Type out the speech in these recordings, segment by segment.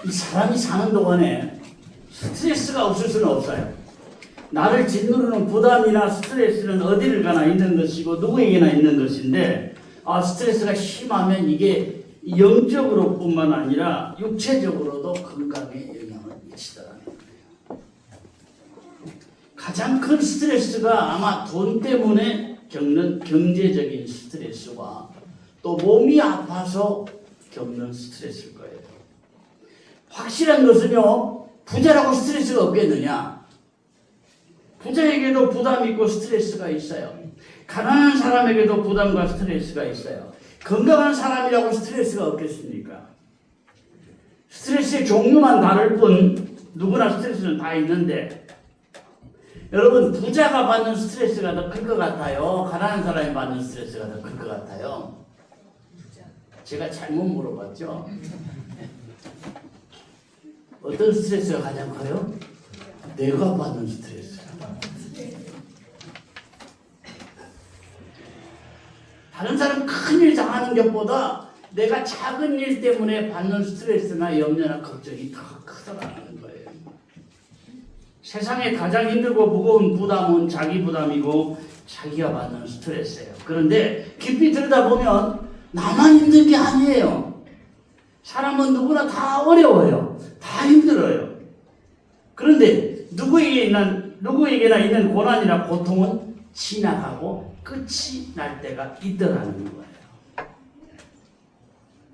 이 사람이 사는 동안에 스트레스가 없을 수는 없어요. 나를 짓누르는 부담이나 스트레스는 어디를 가나 있는 것이고 누구에게나 있는 것인데, 스트레스가 심하면 이게 영적으로 뿐만 아니라 육체적으로도 건강에 영향을 미치더라는 거예요. 가장 큰 스트레스가 아마 돈 때문에 겪는 경제적인 스트레스와 또 몸이 아파서 겪는 스트레스일 거예요. 확실한 것은요, 부자라고 스트레스가 없겠느냐? 부자에게도 부담이 있고 스트레스가 있어요. 가난한 사람에게도 부담과 스트레스가 있어요. 건강한 사람이라고 스트레스가 없겠습니까? 스트레스의 종류만 다를 뿐 누구나 스트레스는 다 있는데, 여러분, 부자가 받는 스트레스가 더 클 것 같아요? 가난한 사람이 받는 스트레스가 더 클 것 같아요? 제가 잘못 물어봤죠? 어떤 스트레스가 가장 커요? 내가 받는 스트레스. 다른 사람 큰일 당하는 것보다 내가 작은 일 때문에 받는 스트레스나 염려나 걱정이 더 크다라는 거예요. 세상에 가장 힘들고 무거운 부담은 자기 부담이고 자기가 받는 스트레스예요. 그런데 깊이 들여다보면 나만 힘든 게 아니에요. 사람은 누구나 다 어려워요. 다 힘들어요. 그런데 누구에게나 있는 고난이나 고통은 지나가고 끝이 날 때가 있더라는 거예요.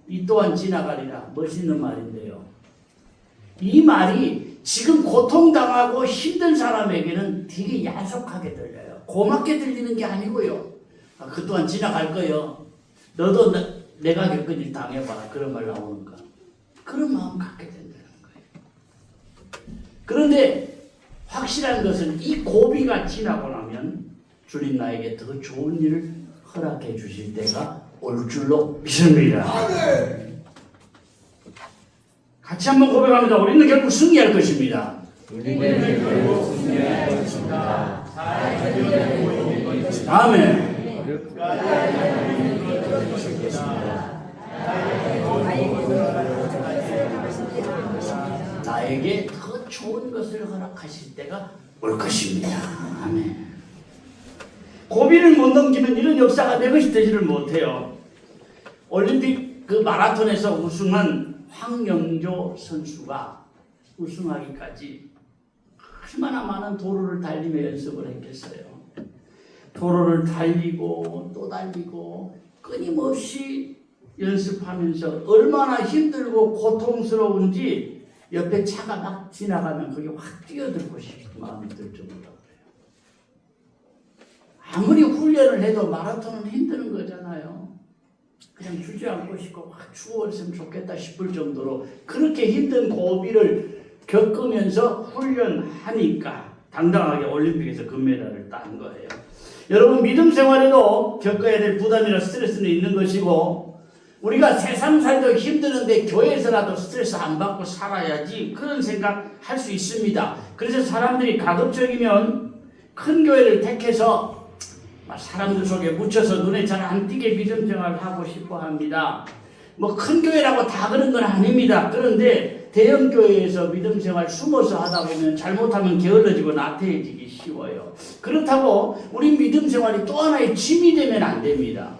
이 또한 지나가리라. 멋있는 말인데요. 이 말이 지금 고통당하고 힘든 사람에게는 되게 야속하게 들려요. 고맙게 들리는 게 아니고요. 그 또한 지나갈 거요. 너도 내가 겪은 일 당해봐라. 그런 말 나오는가. 그런 마음 갖게 된다는 거예요. 그런데 확실한 것은 이 고비가 지나고 나면 주님 나에게 더 좋은 일을 허락해 주실 때가 올 줄로 믿습니다. 같이 한번 고백합니다. 우리는 결국 승리할 것입니다. 우리는 결국 승리할 것입니다. 아멘. 나에게 더 좋은 것을 허락하실 때가 올 것입니다. 아멘. 고비를 못 넘기면 이런 역사가 내 것이 되지를 못해요. 올림픽 그 마라톤에서 우승한 황영조 선수가 우승하기까지 얼마나 많은 도로를 달리며 연습을 했겠어요. 도로를 달리고 또 달리고 끊임없이 연습하면서 얼마나 힘들고 고통스러운지 옆에 차가 막 지나가면 거기 확 뛰어들고 싶은 마음이 들 정도로. 아무리 훈련을 해도 마라톤은 힘드는 거잖아요. 그냥 주저앉고 싶고 확 추워졌으면 좋겠다 싶을 정도로 그렇게 힘든 고비를 겪으면서 훈련하니까 당당하게 올림픽에서 금메달을 딴 거예요. 여러분, 믿음 생활에도 겪어야 될 부담이나 스트레스는 있는 것이고, 우리가 세상 살도 힘드는데 교회에서라도 스트레스 안 받고 살아야지, 그런 생각 할 수 있습니다. 그래서 사람들이 가급적이면 큰 교회를 택해서 사람들 속에 묻혀서 눈에 잘 안 띄게 믿음 생활을 하고 싶어 합니다. 뭐 큰 교회라고 다 그런 건 아닙니다. 그런데 대형 교회에서 믿음 생활 숨어서 하다 보면 잘못하면 게을러지고 나태해지기 쉬워요. 그렇다고 우리 믿음 생활이 또 하나의 짐이 되면 안 됩니다.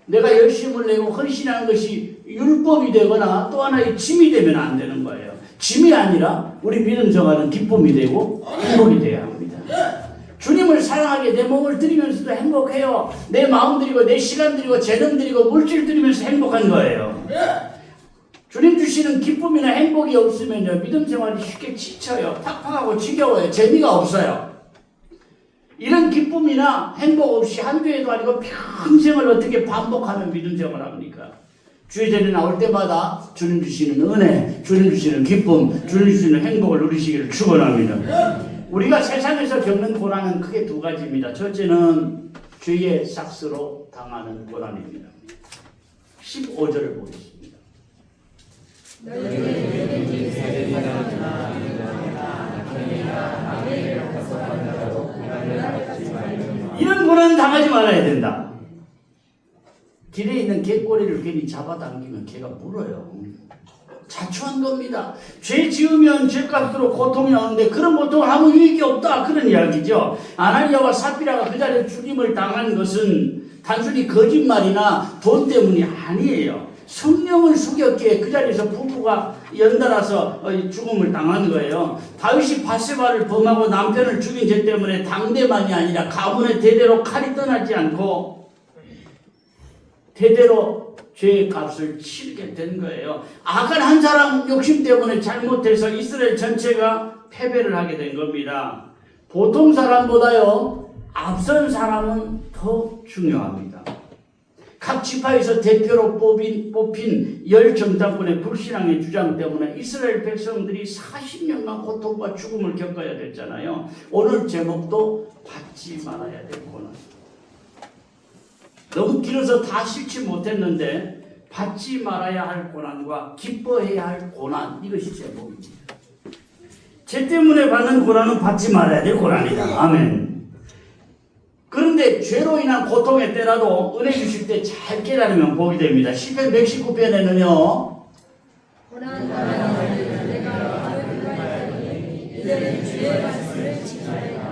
내가 열심을 내고 헌신하는 것이 율법이 되거나 또 하나의 짐이 되면 안 되는 거예요. 짐이 아니라 우리 믿음 생활은 기쁨이 되고 행복이 돼야 합니다. 주님을 사랑하게 내 몸을 드리면서도 행복해요. 내 마음 드리고 내 시간 드리고 재능 드리고 물질 드리면서 행복한 거예요. 주님 주시는 기쁨이나 행복이 없으면요, 믿음 생활이 쉽게 지쳐요. 팍팍하고 지겨워요. 재미가 없어요. 이런 기쁨이나 행복 없이 한 주에도 아니고 평생을 어떻게 반복하면 믿음 생활을 합니까? 주의전에 나올 때마다 주님 주시는 은혜, 주님 주시는 기쁨, 주님 주시는 행복을 누리시기를 축원합니다. 우리가 세상에서 겪는 고난은 크게 두 가지입니다. 첫째는 죄의 삭스로 당하는 고난입니다. 15절을 보겠습니다. 이런 고난 당하지 말아야 된다. 길에 있는 개꼬리를 괜히 잡아당기면 개가 물어요. 자초한 겁니다. 죄 지으면 죄값으로 고통이 나오는데 그런 고통은 아무 유익이 없다 그런 이야기죠. 아나니아와 삽비라가 그 자리에 죽임을 당한 것은 단순히 거짓말이나 돈 때문이 아니에요. 성령을 속였기에 그 자리에서 부부가 연달아서 죽음을 당한 거예요. 다윗이 바세바를 범하고 남편을 죽인 죄 때문에 당대만이 아니라 가문의 대대로 칼이 떠나지 않고 대대로 죄의 값을 치르게 된 거예요. 악한 한 사람 욕심 때문에 잘못해서 이스라엘 전체가 패배를 하게 된 겁니다. 보통 사람보다요 앞선 사람은 더 중요합니다. 각 지파에서 대표로 뽑힌 열 정당권의 불신앙의 주장 때문에 이스라엘 백성들이 40년간 고통과 죽음을 겪어야 됐잖아요. 오늘 제목도 받지 말아야 될 고난. 너무 길어서 다 실지 못했는데 받지 말아야 할 고난과 기뻐해야 할 고난, 이것이 제목입니다. 죄 때문에 받는 고난은 받지 말아야 될 고난이다. 아멘. 그런데 죄로 인한 고통에 때라도 은혜 주실 때 잘 깨달으면 복이 됩니다. 시편 119편에는요.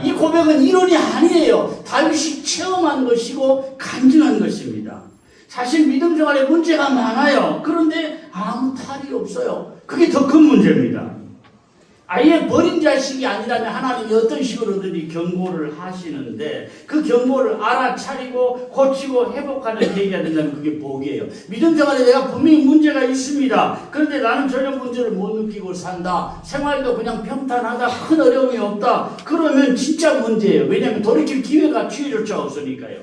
이 고백은 이론이 아니에요. 다윗이 체험한 것이고 간증한 것입니다. 사실 믿음 생활에 문제가 많아요. 그런데 아무 탈이 없어요. 그게 더 큰 문제입니다. 아예 버린 자식이 아니라면 하나님이 어떤 식으로든지 경고를 하시는데 그 경고를 알아차리고 고치고 회복하는 계기가 된다면 그게 복이에요. 믿음 생활에 내가 분명히 문제가 있습니다. 그런데 나는 전혀 문제를 못 느끼고 산다. 생활도 그냥 평탄하다. 큰 어려움이 없다. 그러면 진짜 문제예요. 왜냐하면 돌이킬 기회가 기회조차 없으니까요.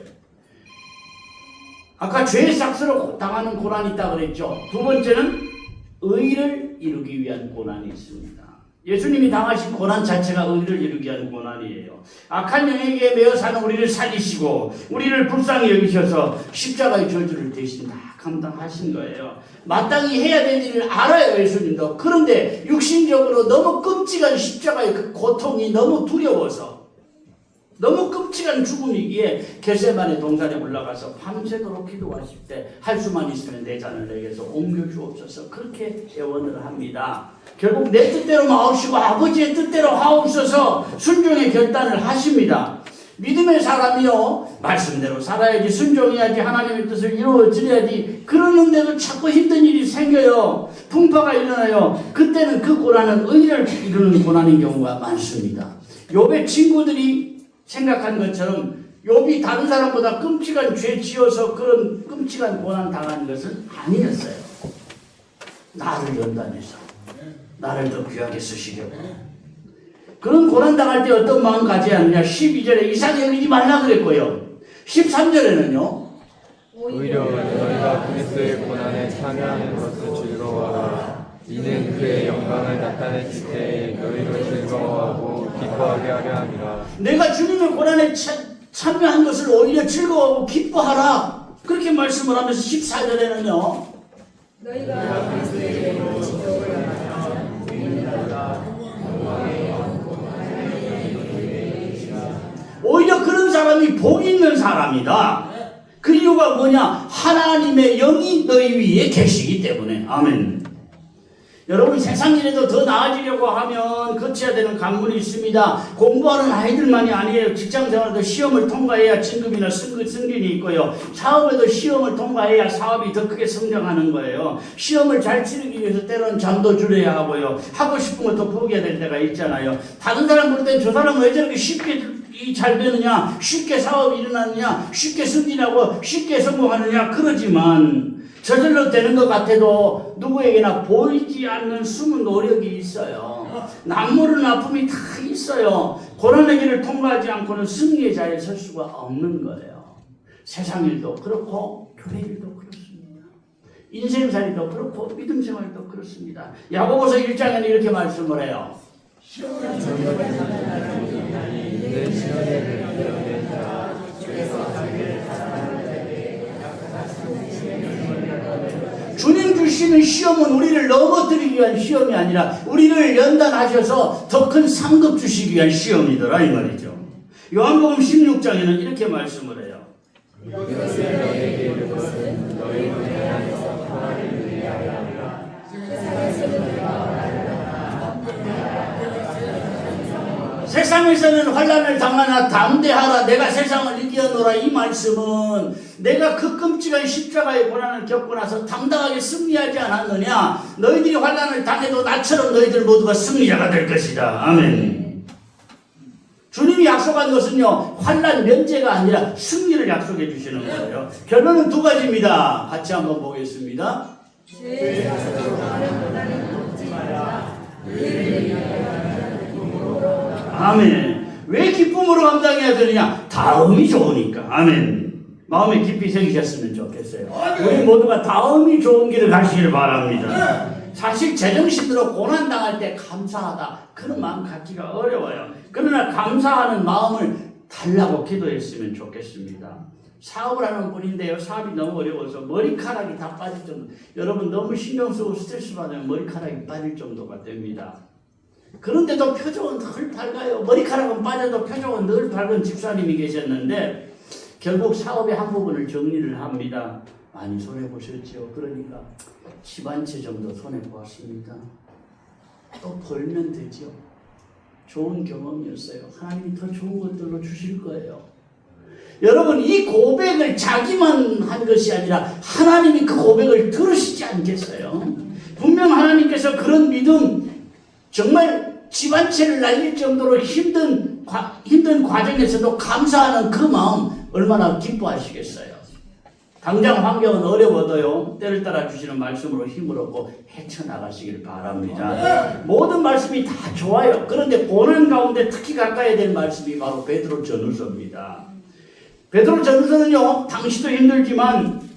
아까 죄의 삭스로 당하는 고난이 있다고 그랬죠. 두 번째는 의를 이루기 위한 고난이 있습니다. 예수님이 당하신 고난 자체가 의를 이루기 위한 고난이에요. 악한 영에게 매여 사는 우리를 살리시고 우리를 불쌍히 여기셔서 십자가의 저주를 대신 다 감당하신 거예요. 마땅히 해야 될 일을 알아요, 예수님도. 그런데 육신적으로 너무 끔찍한 십자가의 그 고통이 너무 두려워서 너무 끔찍한 죽음이기에 겟세마네 동산에 올라가서 밤새도록 기도하실 때 할 수만 있으면 내 잔을 내게서 옮겨주옵소서 그렇게 애원을 합니다. 결국 내 뜻대로 마옵시고 아버지의 뜻대로 하옵소서 순종의 결단을 하십니다. 믿음의 사람이요 말씀대로 살아야지, 순종해야지, 하나님의 뜻을 이루어지려야지, 그러는데도 자꾸 힘든 일이 생겨요. 풍파가 일어나요. 그때는 그 고난은 의를 이루는 고난인 경우가 많습니다. 욥의 친구들이 생각한 것처럼 욥이 다른 사람보다 끔찍한 죄 지어서 그런 끔찍한 고난 당한 것은 아니었어요. 나를 연단해서 나를 더 귀하게 쓰시려고. 그런 고난 당할 때 어떤 마음 가져야 하느냐. 12절에 이상히 여기지 말라 그랬고요. 13절에는요. 오히려 너희가 그리스도의 고난에 참여하는 것을 즐거워하라. 이는 그의 영광을 나타내실 때에 너희로 즐거워하고 기뻐하게 하려 함이라. 내가 주님의 고난에 참여한 것을 오히려 즐거워하고 기뻐하라. 그렇게 말씀을 하면서 14절에는요. 너희가 그리스도의 이름으로 지도를 하여 오히려 그런 사람이 복 있는 사람이다. 그 이유가 뭐냐? 하나님의 영이 너희 위에 계시기 때문에. 아멘. 여러분, 세상 일에도 더 나아지려고 하면 거쳐야 되는 관문이 있습니다. 공부하는 아이들만이 아니에요. 직장생활도 시험을 통과해야 진급이나 승진이 있고요. 사업에도 시험을 통과해야 사업이 더 크게 성장하는 거예요. 시험을 잘 치르기 위해서 때로는 잠도 줄여야 하고요. 하고 싶은 것도 포기해야 될 때가 있잖아요. 다른 사람 볼 땐 저 사람 왜 저렇게 쉽게 잘 되느냐, 쉽게 사업이 일어나느냐, 쉽게 승진하고 쉽게 성공하느냐 그러지만 저절로 되는 것 같아도 누구에게나 보이지 않는 숨은 노력이 있어요. 남모르는 아픔이 다 있어요. 고난의 길을 통과하지 않고는 승리의 자리에 설 수가 없는 거예요. 세상 일도 그렇고 교회 일도 그렇습니다. 인생살이도 그렇고 믿음 생활도 그렇습니다. 야고보서 1장에는 이렇게 말씀을 해요. 주님 주시는 시험은 우리를 넘어뜨리기 위한 시험이 아니라 우리를 연단하셔서 더 큰 상급 주시기 위한 시험이더라 이 말이죠. 요한복음 16장에는 이렇게 말씀을 해요. 세상에서는 환난을 당하나 담대하라 내가 세상을 이기었노라. 이 말씀은 내가 그 끔찍한 십자가의 고난을 겪고 나서 당당하게 승리하지 않았느냐. 너희들이 환난을 당해도 나처럼 너희들 모두가 승리자가 될 것이다. 아멘. 주님이 약속한 것은요, 환난 면제가 아니라 승리를 약속해 주시는 거예요. 결론은 두 가지입니다. 같이 한번 보겠습니다. 아멘. 왜 기쁨으로 감당해야 되느냐? 다음이 좋으니까. 아멘. 마음에 깊이 새기셨으면 좋겠어요. 우리 모두가 다음이 좋은 길을 가시기를 바랍니다. 사실 제정신으로 고난당할 때 감사하다 그런 마음 갖기가 어려워요. 그러나 감사하는 마음을 달라고 기도했으면 좋겠습니다. 사업을 하는 분인데요, 사업이 너무 어려워서 머리카락이 다 빠질 정도. 여러분 너무 신경 쓰고 스트레스 받으면 머리카락이 빠질 정도가 됩니다. 그런데도 표정은 늘 밝아요. 머리카락은 빠져도 표정은 늘 밝은 집사님이 계셨는데 결국 사업의 한 부분을 정리를 합니다. 많이 손해보셨죠. 그러니까 집 한 채 정도 손해보았습니다. 또 벌면 되죠. 좋은 경험이었어요. 하나님이 더 좋은 것들로 주실 거예요. 여러분 이 고백을 자기만 한 것이 아니라 하나님이 그 고백을 들으시지 않겠어요? 분명 하나님께서 그런 믿음, 정말 집 한 채를 날릴 정도로 힘든 과정에서도 감사하는 그 마음 얼마나 기뻐하시겠어요? 당장 환경은 어려워도요, 때를 따라 주시는 말씀으로 힘을 얻고 헤쳐나가시길 바랍니다. 모든 말씀이 다 좋아요. 그런데 고난 가운데 특히 가까이 될 말씀이 바로 베드로 전후서입니다. 베드로 전후서는요, 당시도 힘들지만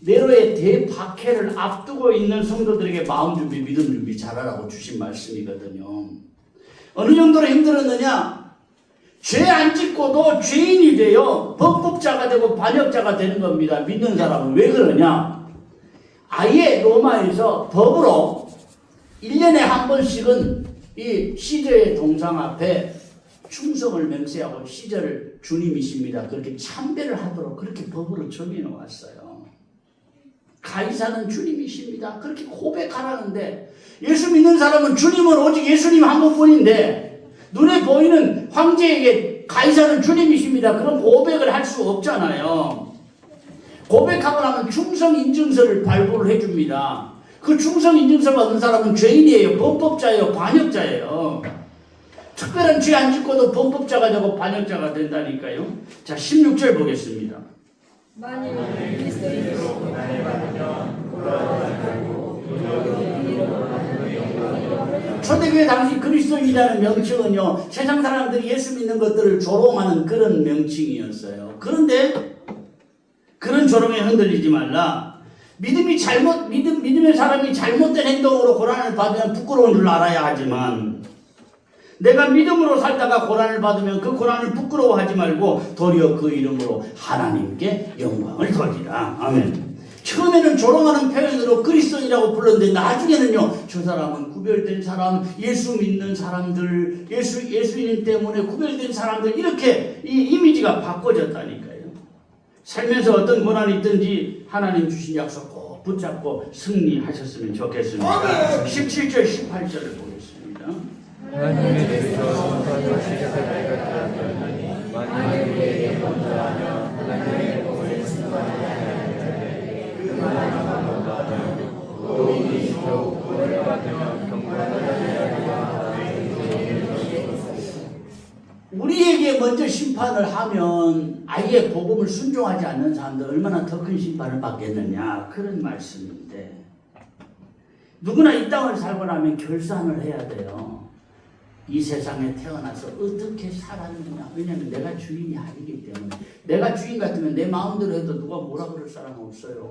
네로의 대박해를 앞두고 있는 성도들에게 마음 준비, 믿음 준비 잘하라고 주신 말씀이거든요. 어느 정도로 힘들었느냐? 죄 안 짓고도 죄인이 되어 범법자가 되고 반역자가 되는 겁니다. 믿는 사람은. 왜 그러냐? 아예 로마에서 법으로 1년에 한 번씩은 이 시저의 동상 앞에 충성을 맹세하고 시저를 주님이십니다. 그렇게 참배를 하도록 그렇게 법으로 정해놓았어요. 가이사는 주님이십니다. 그렇게 고백하라는데 예수 믿는 사람은 주님은 오직 예수님 한 분뿐인데 눈에 보이는 황제에게 가이사는 주님이십니다. 그런 고백을 할 수 없잖아요. 고백하고 나면 충성인증서를 발부를 해줍니다. 그 충성인증서 받은 사람은 죄인이에요. 범법자예요. 반역자예요. 특별한 죄 안 짓고도 범법자가 되고 반역자가 된다니까요. 자, 16절 보겠습니다. 만일 그리스도인으로 고난을 받으면 돌아오지 말고 초대교회 당시 그리스도인이라는 명칭은요, 세상 사람들이 예수 믿는 것들을 조롱하는 그런 명칭이었어요. 그런데 그런 조롱에 흔들리지 말라. 믿음의 사람이 잘못된 행동으로 고난을 받으면 부끄러운 줄 알아야 하지만 내가 믿음으로 살다가 고난을 받으면 그 고난을 부끄러워하지 말고 도리어 그 이름으로 하나님께 영광을 돌리라. 아멘. 처음에는 조롱하는 표현으로 그리스도인이라고 불렀는데 나중에는요, 저 사람은 구별된 사람, 예수 믿는 사람들, 예수님 때문에 구별된 사람들, 이렇게 이 이미지가 바꿔졌다니까요. 살면서 어떤 고난이 있든지 하나님 주신 약속 꼭 붙잡고 승리하셨으면 좋겠습니다. 17절 18절을 보겠습니다. 하나님의 뜻대로 성사를 시작할 때가 되었나니 만일 우리에게 먼저 하며 하나님의 복을 승소하지 않으면 그만한 것보다는 또 이미 더욱 복을 받으며 경건을 우리에게 먼저 심판을 하면 아예 복음을 순종하지 않는 사람들 얼마나 더 큰 심판을 받겠느냐, 그런 말씀인데, 누구나 이 땅을 살고 나면 결산을 해야 돼요. 이 세상에 태어나서 어떻게 살았느냐. 왜냐하면 내가 주인이 아니기 때문에. 내가 주인 같으면 내 마음대로 해도 누가 뭐라 그럴 사람 없어요.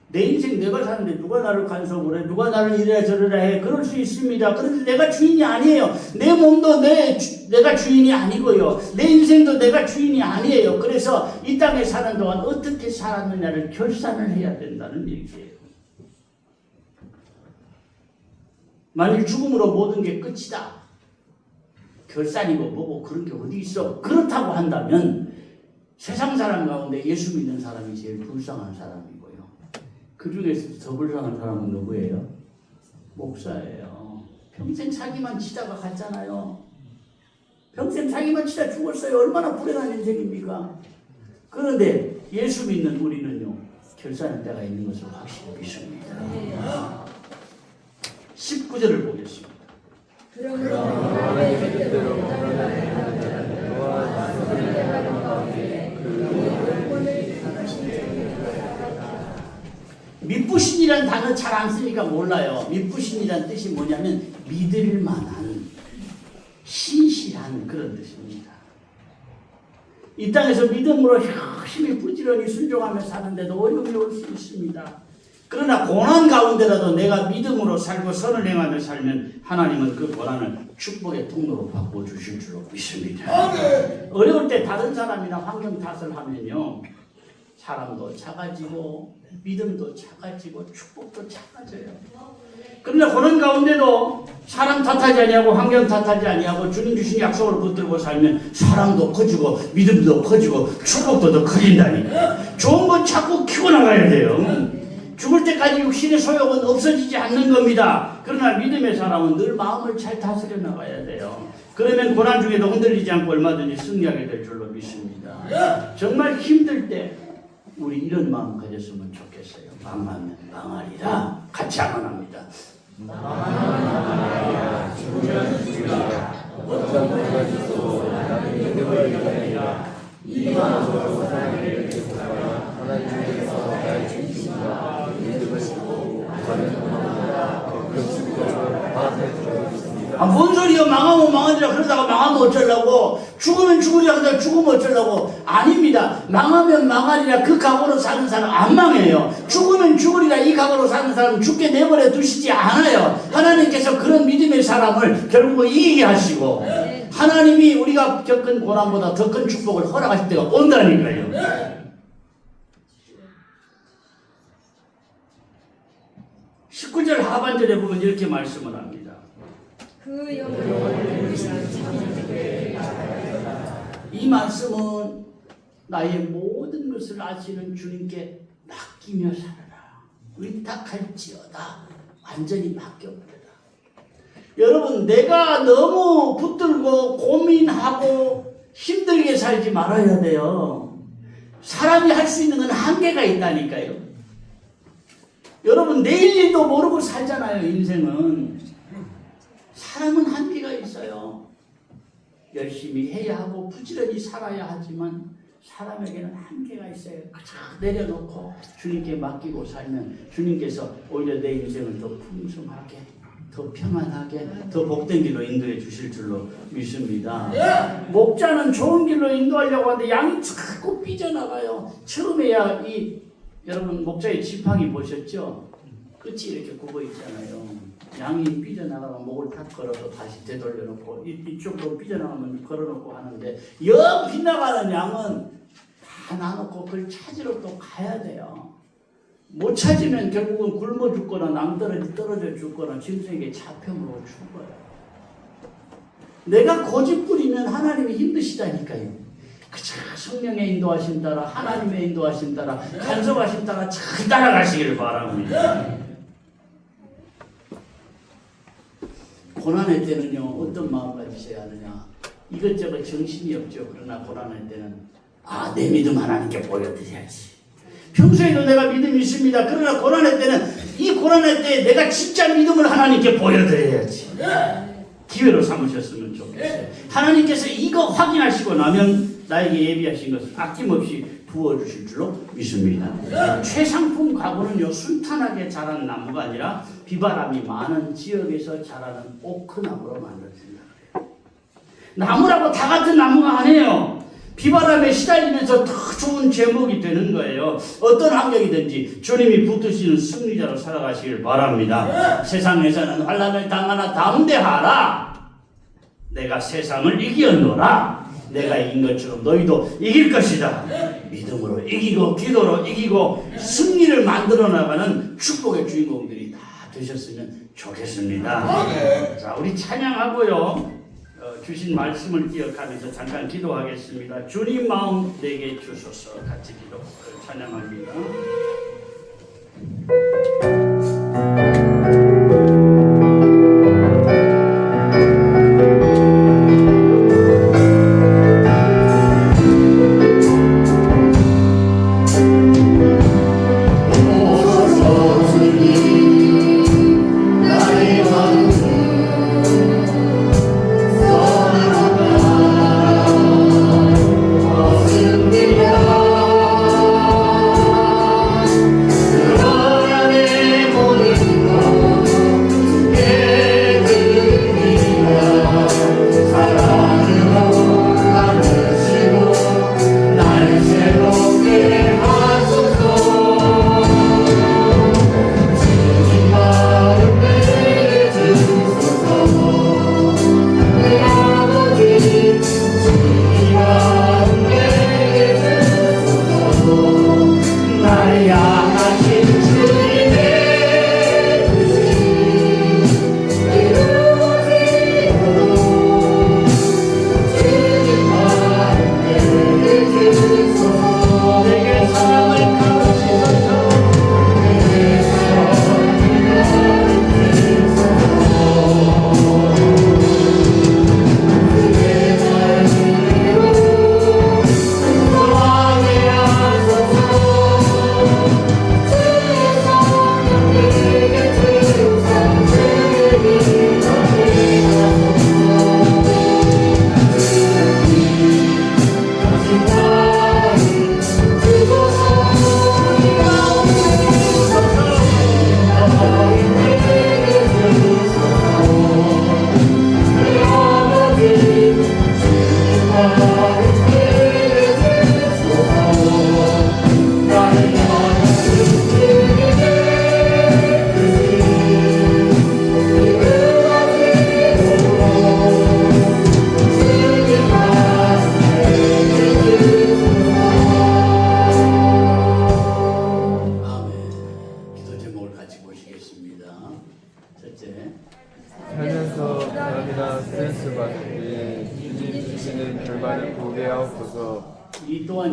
내 인생 내가 사는데 누가 나를 간섭을 해, 누가 나를 이래라 저래라 해. 그럴 수 있습니다. 그런데 내가 주인이 아니에요. 내 몸도 내가 주인이 아니고요, 내 인생도 내가 주인이 아니에요. 그래서 이 땅에 사는 동안 어떻게 살았느냐를 결산을 해야 된다는 얘기예요. 만일 죽음으로 모든 게 끝이다, 결산이고 뭐고 그런 게 어디 있어, 그렇다고 한다면 세상 사람 가운데 예수 믿는 사람이 제일 불쌍한 사람이고요, 그 중에서 더 불쌍한 사람은 누구예요? 목사예요. 평생 자기만 치다가 갔잖아요. 평생 자기만 치다 죽었어요. 얼마나 불행한 인생입니까? 그런데 예수 믿는 우리는요, 결산할 때가 있는 것을 확실히 믿습니다. 19절을 보겠습니다. 그러므로 하나님의 뜻대로 믿부신이라는 단어 잘 안 쓰니까 몰라요. 믿부신이라는 뜻이 뭐냐면 믿을 만한, 신실한 그런 뜻입니다. 이 땅에서 믿음으로 열심히 부지런히 순종하며 사는데도 어려움이 올 수 있습니다. 그러나 고난 가운데라도 내가 믿음으로 살고 선을 행하며 살면 하나님은 그 고난을 축복의 통로로 바꿔주실 줄로 믿습니다. 어려울 때 다른 사람이나 환경 탓을 하면요, 사람도 작아지고 믿음도 작아지고 축복도 작아져요. 그러나 고난 가운데도 사람 탓하지 아니하고 환경 탓하지 아니하고 주님 주신 약속을 붙들고 살면 사랑도 커지고 믿음도 커지고 축복도 더 커진다니까. 좋은 건 자꾸 키워나가야 돼요. 죽을 때까지 육신의 소욕은 없어지지 않는 겁니다. 그러나 믿음의 사람은 늘 마음을 잘 다스려 나가야 돼요. 그러면 고난 중에도 흔들리지 않고 얼마든지 승리하게 될 줄로 믿습니다. 정말 힘들 때 우리 이런 마음 가졌으면 좋겠어요. 망하면 망하리라. 같이 한번합니다. 망하리라. 죽으면 죽으리라. 어떤 때가 있어도 나는 믿음을 이겨내리라. 이 마음으로 하나님을 기쁘하라. 하나님께서 나의 중심과 믿음을 싣고 가는 도망보다 더큰 축복을 받을 줄 믿습니다. 뭔 소리요? 망하면 망하리라. 그러다가 망하면 어쩌려고? 죽으면 죽으리라. 그러다가 죽으면 어쩌려고? 아닙니다. 망하면 망하리라. 그 각오로 사는 사람 안 망해요. 죽으면 죽으리라. 이 각오로 사는 사람은 죽게 내버려 두시지 않아요. 하나님께서 그런 믿음의 사람을 결국은 이기게 하시고 하나님이 우리가 겪은 고난보다 더 큰 축복을 허락하실 때가 온다니까요. 19절 하반절에 보면 이렇게 말씀을 합니다. 그 영광을 누리시는 참으시되 이 말씀은 나의 모든 것을 아시는 주님께 맡기며 살아라. 의탁할지어다. 완전히 맡겨버려라. 여러분, 내가 너무 붙들고 고민하고 힘들게 살지 말아야 돼요. 사람이 할 수 있는 건 한계가 있다니까요. 여러분, 내일 일도 모르고 살잖아요. 인생은. 사람은 한계가 있어요. 열심히 해야 하고 부지런히 살아야 하지만 사람에게는 한계가 있어요. 쫙 내려놓고 주님께 맡기고 살면 주님께서 오히려 내 인생을 더 풍성하게, 더 평안하게, 더 복된 길로 인도해 주실 줄로 믿습니다. 목자는 좋은 길로 인도하려고 하는데 양이 자꾸 삐져나가요. 처음에야 여러분 목자의 지팡이 보셨죠? 끝이 이렇게 굽어 있잖아요. 양이 삐져나가면 목을 탁 걸어서 다시 되돌려놓고 이쪽으로 삐져나가면 걸어놓고 하는데 영 빗나가는 양은 다 놔놓고 그걸 찾으러 또 가야 돼요. 못 찾으면 결국은 굶어 죽거나 떨어져 죽거나 짐승에게 잡혀먹어 죽어요. 내가 고집 부리면 하나님이 힘드시다니까요. 그저 성령의 인도하신 따라 하나님의 인도하신 따라 간섭하신 따라 잘 따라가시기를 바랍니다. 고난의 때는요, 어떤 마음 가지셔야 하느냐. 이것저것 정신이 없죠. 그러나 고난의 때는 내 믿음 하나님께 보여드려야지. 평소에도 내가 믿음이 있습니다. 그러나 고난의 때는 이 고난의 때에 내가 진짜 믿음을 하나님께 보여드려야지. 기회로 삼으셨으면 좋겠어요. 하나님께서 이거 확인하시고 나면 나에게 예비하신 것을 아낌없이 부어주실 줄로 믿습니다. 최상품 가구는요, 순탄하게 자라는 나무가 아니라 비바람이 많은 지역에서 자라는 오크나무로 만들어진다 그래요. 나무라고 다 같은 나무가 아니에요. 비바람에 시달리면서 더 좋은 제목이 되는 거예요. 어떤 환경이든지 주님이 붙드시는 승리자로 살아가시길 바랍니다. 세상에서는 환난을 당하나 담대하라. 내가 세상을 이겼노라. 내가 이긴 것처럼 너희도 이길 것이다. 믿음으로 이기고 기도로 이기고 승리를 만들어 나가는 축복의 주인공들이 다 되셨으면 좋겠습니다. 자, 우리 찬양하고요. 주신 말씀을 기억하면서 잠깐 기도하겠습니다. 주님 마음 내게 주소서. 같이 기도 찬양합니다.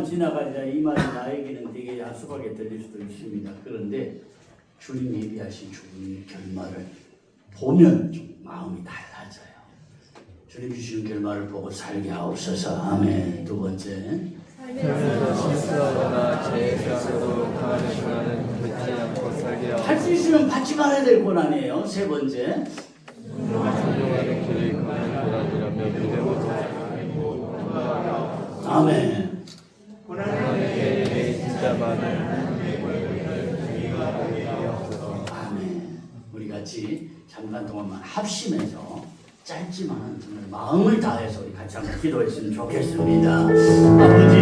고난은 지나가리라 이 말이 나에게는 되게 야속하게 들릴 수도 있습니다. 그런데 주님 예비하신 죽음의 결말을 보면 좀 마음이 달라져요. 주님 주시는 결말을 보고 살게 하옵소서. 아멘. 두 번째, 삶에서 실수하거나 죄에서도 강하는 고난은 듣지 않고 살게 하옵소서. 할 수 있으면 받지 말아야 될 고난이에요. 세 번째, 순종하는 길이 강한 고난이라며 믿음으로 아멘. 고난의 진짜 많은 아멘. 우리 같이 잠깐 동안만 합심해서 짧지만 정말 마음을 다해서 우리 같이 한번 기도했으면 좋겠습니다. 아버지.